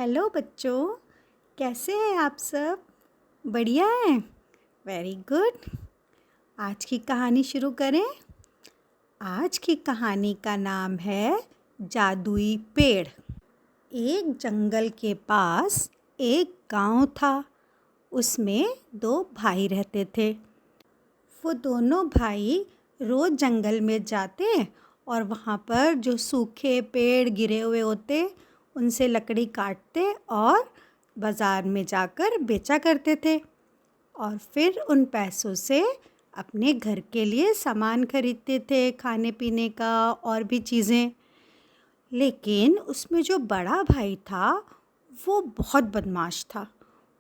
Hello बच्चों, कैसे हैं आप सब? बढ़िया हैं? Very good. आज की कहानी शुरू करें। आज की कहानी का नाम है जादुई पेड़। एक जंगल के पास एक गांव था। उसमें दो भाई रहते थे। वो दोनों भाई रोज़ जंगल में जाते और वहाँ पर जो सूखे पेड़ गिरे हुए होते उनसे लकड़ी काटते और बाज़ार में जाकर बेचा करते थे और फिर उन पैसों से अपने घर के लिए सामान खरीदते थे, खाने पीने का और भी चीज़ें। लेकिन उसमें जो बड़ा भाई था वो बहुत बदमाश था।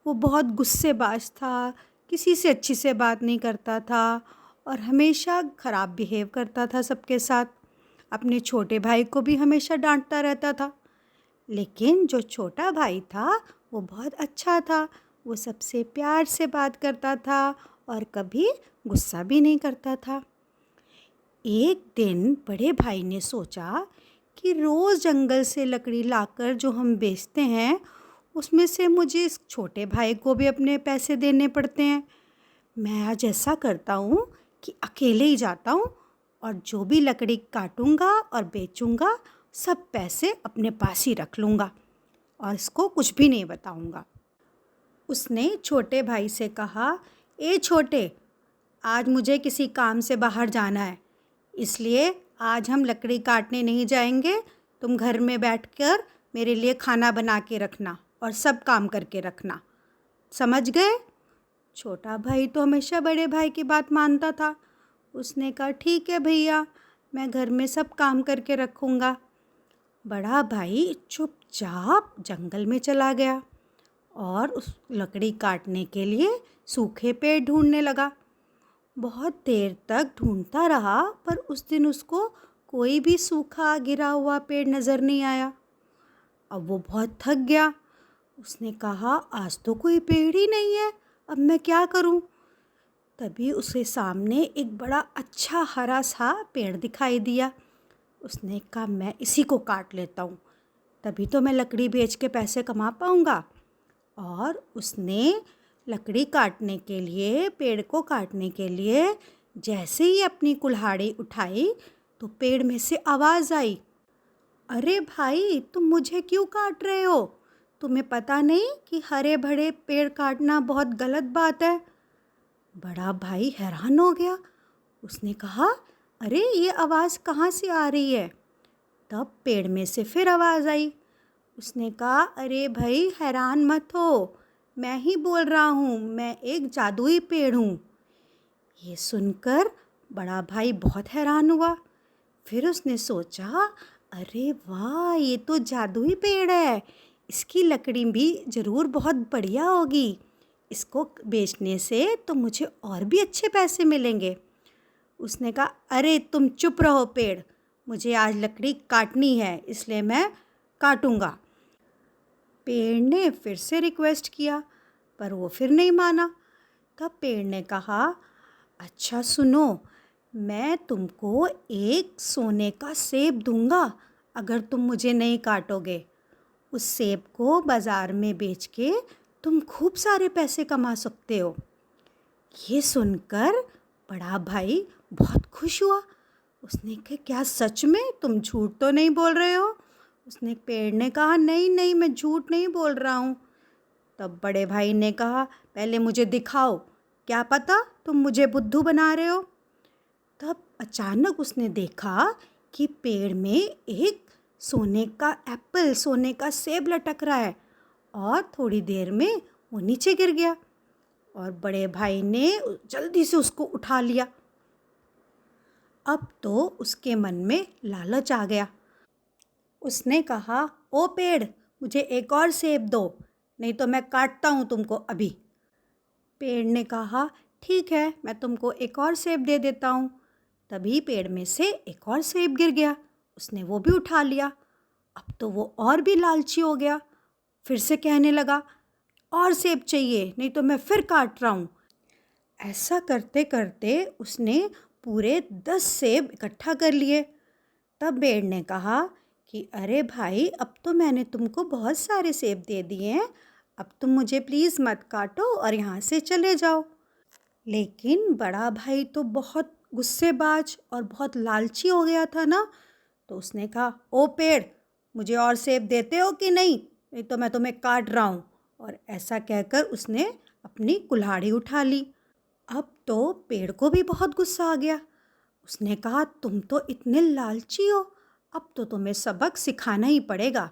वो बहुत गुस्सेबाज था, किसी से अच्छी से बात नहीं करता था और हमेशा ख़राब बिहेव करता था सबके साथ। अपने छोटे भाई को भी हमेशा डांटता रहता था। लेकिन जो छोटा भाई था वो बहुत अच्छा था। वो सबसे प्यार से बात करता था और कभी गुस्सा भी नहीं करता था। एक दिन बड़े भाई ने सोचा कि रोज़ जंगल से लकड़ी लाकर जो हम बेचते हैं उसमें से मुझे इस छोटे भाई को भी अपने पैसे देने पड़ते हैं। मैं आज ऐसा करता हूँ कि अकेले ही जाता हूँ और जो भी लकड़ी काटूँगा और बेचूँगा सब पैसे अपने पास ही रख लूँगा और इसको कुछ भी नहीं बताऊँगा। उसने छोटे भाई से कहा, ए छोटे, आज मुझे किसी काम से बाहर जाना है, इसलिए आज हम लकड़ी काटने नहीं जाएंगे। तुम घर में बैठकर मेरे लिए खाना बना के रखना और सब काम करके रखना, समझ गए? छोटा भाई तो हमेशा बड़े भाई की बात मानता था। उसने कहा, ठीक है भैया, मैं घर में सब काम करके रखूँगा। बड़ा भाई चुपचाप जंगल में चला गया और उस लकड़ी काटने के लिए सूखे पेड़ ढूंढने लगा। बहुत देर तक ढूंढता रहा पर उस दिन उसको कोई भी सूखा गिरा हुआ पेड़ नज़र नहीं आया। अब वो बहुत थक गया। उसने कहा, आज तो कोई पेड़ ही नहीं है, अब मैं क्या करूं? तभी उसके सामने एक बड़ा अच्छा हरा सा पेड़ दिखाई दिया। उसने कहा, मैं इसी को काट लेता हूँ, तभी तो मैं लकड़ी बेच के पैसे कमा पाऊँगा। और उसने लकड़ी काटने के लिए, पेड़ को काटने के लिए जैसे ही अपनी कुल्हाड़ी उठाई तो पेड़ में से आवाज़ आई, अरे भाई, तुम मुझे क्यों काट रहे हो? तुम्हें पता नहीं कि हरे भरे पेड़ काटना बहुत गलत बात है? बड़ा भाई हैरान हो गया। उसने कहा, अरे ये आवाज़ कहाँ से आ रही है? तब पेड़ में से फिर आवाज़ आई। उसने कहा, अरे भाई हैरान मत हो, मैं ही बोल रहा हूँ, मैं एक जादुई पेड़ हूँ। ये सुनकर बड़ा भाई बहुत हैरान हुआ। फिर उसने सोचा, अरे वाह, ये तो जादुई पेड़ है, इसकी लकड़ी भी ज़रूर बहुत बढ़िया होगी, इसको बेचने से तो मुझे और भी अच्छे पैसे मिलेंगे। उसने कहा, अरे तुम चुप रहो पेड़, मुझे आज लकड़ी काटनी है इसलिए मैं काटूँगा। पेड़ ने फिर से रिक्वेस्ट किया पर वो फिर नहीं माना। तब पेड़ ने कहा, अच्छा सुनो, मैं तुमको एक सोने का सेब दूंगा अगर तुम मुझे नहीं काटोगे। उस सेब को बाज़ार में बेच के तुम खूब सारे पैसे कमा सकते हो। ये सुनकर बड़ा भाई बहुत खुश हुआ। उसने कहा, क्या सच में? तुम झूठ तो नहीं बोल रहे हो? उसने पेड़ ने कहा, नहीं नहीं, मैं झूठ नहीं बोल रहा हूँ। तब बड़े भाई ने कहा, पहले मुझे दिखाओ, क्या पता तुम मुझे बुद्धू बना रहे हो। तब अचानक उसने देखा कि पेड़ में एक सोने का एप्पल, सोने का सेब लटक रहा है और थोड़ी देर में वो नीचे गिर गया और बड़े भाई ने जल्दी से उसको उठा लिया। अब तो उसके मन में लालच आ गया। उसने कहा, ओ पेड़, मुझे एक और सेब दो, नहीं तो मैं काटता हूँ तुमको अभी। पेड़ ने कहा, ठीक है, मैं तुमको एक और सेब दे देता हूँ। तभी पेड़ में से एक और सेब गिर गया। उसने वो भी उठा लिया। अब तो वो और भी लालची हो गया। फिर से कहने लगा, और सेब चाहिए, नहीं तो मैं फिर काट रहा हूँ। ऐसा करते करते उसने पूरे 10 सेब इकट्ठा कर लिए। तब पेड़ ने कहा कि अरे भाई, अब तो मैंने तुमको बहुत सारे सेब दे दिए हैं, अब तुम मुझे प्लीज़ मत काटो और यहाँ से चले जाओ। लेकिन बड़ा भाई तो बहुत गुस्सेबाज और बहुत लालची हो गया था ना, तो उसने कहा, ओ पेड़, मुझे और सेब देते हो कि नहीं तो मैं तुम्हें काट रहा हूँ। और ऐसा कहकर उसने अपनी कुल्हाड़ी उठा ली। अब तो पेड़ को भी बहुत गुस्सा आ गया। उसने कहा, तुम तो इतने लालची हो, अब तो तुम्हें सबक सिखाना ही पड़ेगा।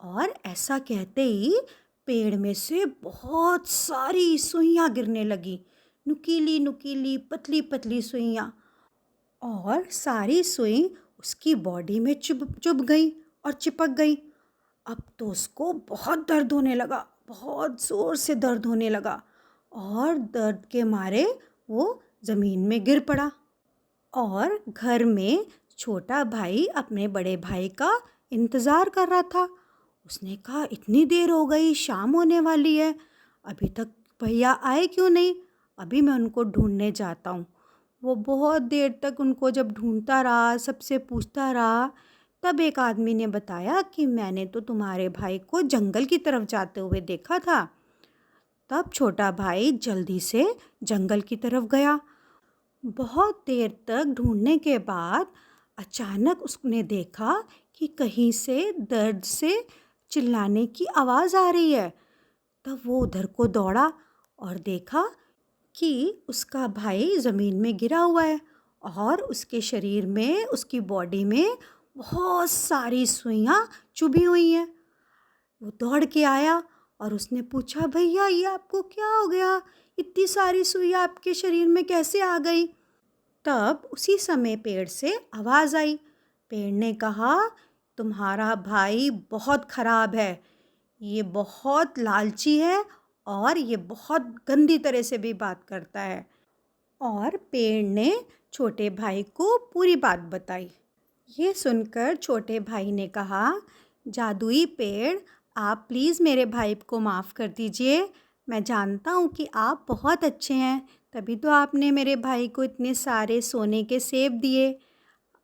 और ऐसा कहते ही पेड़ में से बहुत सारी सुइयां गिरने लगी, नुकीली नुकीली पतली पतली सुइयां। और सारी सुई उसकी बॉडी में चुभ चुभ गई और चिपक गई। अब तो उसको बहुत दर्द होने लगा, बहुत ज़ोर से दर्द होने लगा, और दर्द के मारे वो ज़मीन में गिर पड़ा। और घर में छोटा भाई अपने बड़े भाई का इंतज़ार कर रहा था। उसने कहा, इतनी देर हो गई, शाम होने वाली है, अभी तक भैया आए क्यों नहीं? अभी मैं उनको ढूंढने जाता हूँ। वो बहुत देर तक उनको जब ढूंढता रहा, सबसे पूछता रहा, तब एक आदमी ने बताया कि मैंने तो तुम्हारे भाई को जंगल की तरफ जाते हुए देखा था। तब छोटा भाई जल्दी से जंगल की तरफ गया। बहुत देर तक ढूंढने के बाद अचानक उसने देखा कि कहीं से दर्द से चिल्लाने की आवाज़ आ रही है। तब वो उधर को दौड़ा और देखा कि उसका भाई ज़मीन में गिरा हुआ है और उसके शरीर में, उसकी बॉडी में बहुत सारी सुइयां चुभी हुई हैं। वो दौड़ के आया और उसने पूछा, भैया ये आपको क्या हो गया? इतनी सारी सुइयां आपके शरीर में कैसे आ गई? तब उसी समय पेड़ से आवाज़ आई। पेड़ ने कहा, तुम्हारा भाई बहुत खराब है, ये बहुत लालची है और ये बहुत गंदी तरह से भी बात करता है। और पेड़ ने छोटे भाई को पूरी बात बताई। ये सुनकर छोटे भाई ने कहा, जादुई पेड़, आप प्लीज़ मेरे भाई को माफ़ कर दीजिए। मैं जानता हूँ कि आप बहुत अच्छे हैं, तभी तो आपने मेरे भाई को इतने सारे सोने के सेब दिए।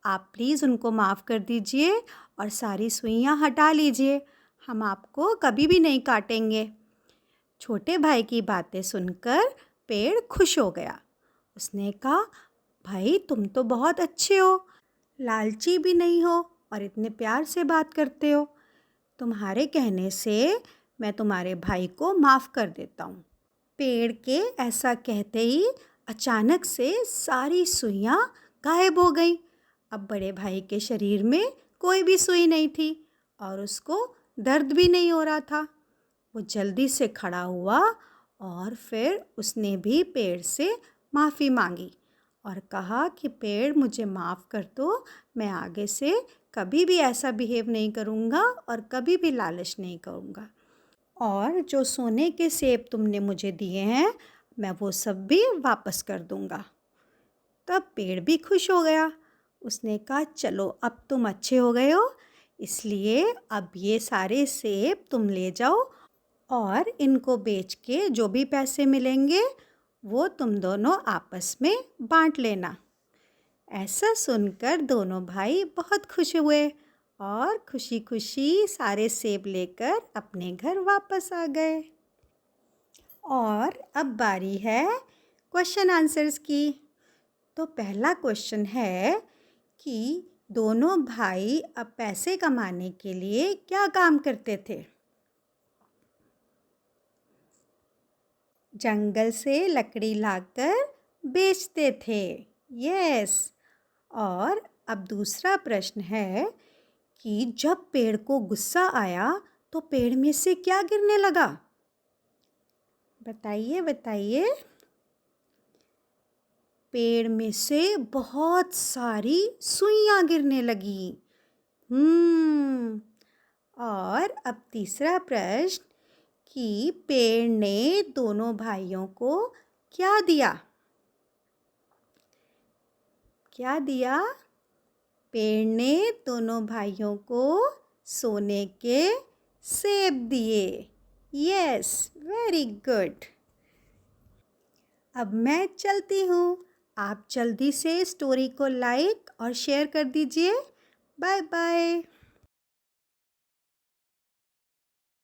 आप प्लीज़ उनको माफ़ कर दीजिए और सारी सुइयां हटा लीजिए। हम आपको कभी भी नहीं काटेंगे। छोटे भाई की बातें सुनकर पेड़ खुश हो गया। उसने कहा, भाई तुम तो बहुत अच्छे हो, लालची भी नहीं हो और इतने प्यार से बात करते हो। तुम्हारे कहने से मैं तुम्हारे भाई को माफ़ कर देता हूँ। पेड़ के ऐसा कहते ही अचानक से सारी सुइयां गायब हो गई। अब बड़े भाई के शरीर में कोई भी सुई नहीं थी और उसको दर्द भी नहीं हो रहा था। वो जल्दी से खड़ा हुआ और फिर उसने भी पेड़ से माफ़ी मांगी और कहा कि पेड़, मुझे माफ़ कर दो, मैं आगे से कभी भी ऐसा बिहेव नहीं करूँगा और कभी भी लालच नहीं करूँगा, और जो सोने के सेब तुमने मुझे दिए हैं मैं वो सब भी वापस कर दूँगा। तब पेड़ भी खुश हो गया। उसने कहा, चलो अब तुम अच्छे हो गए हो, इसलिए अब ये सारे सेब तुम ले जाओ और इनको बेच के जो भी पैसे मिलेंगे वो तुम दोनों आपस में बांट लेना। ऐसा सुनकर दोनों भाई बहुत खुश हुए और खुशी खुशी सारे सेब लेकर अपने घर वापस आ गए। और अब बारी है क्वेश्चन आंसर्स की। तो पहला क्वेश्चन है कि दोनों भाई अब पैसे कमाने के लिए क्या काम करते थे? जंगल से लकड़ी लाकर बेचते थे। यस। और अब दूसरा प्रश्न है कि जब पेड़ को गुस्सा आया तो पेड़ में से क्या गिरने लगा? बताइए बताइए। पेड़ में से बहुत सारी सुइयां गिरने लगी। और अब तीसरा प्रश्न कि पेड़ ने दोनों भाइयों को क्या दिया? क्या दिया? पेड़ ने दोनों भाइयों को सोने के सेब दिए। Yes, very good. अब मैं चलती हूँ। आप जल्दी से स्टोरी को लाइक और शेयर कर दीजिए। Bye bye.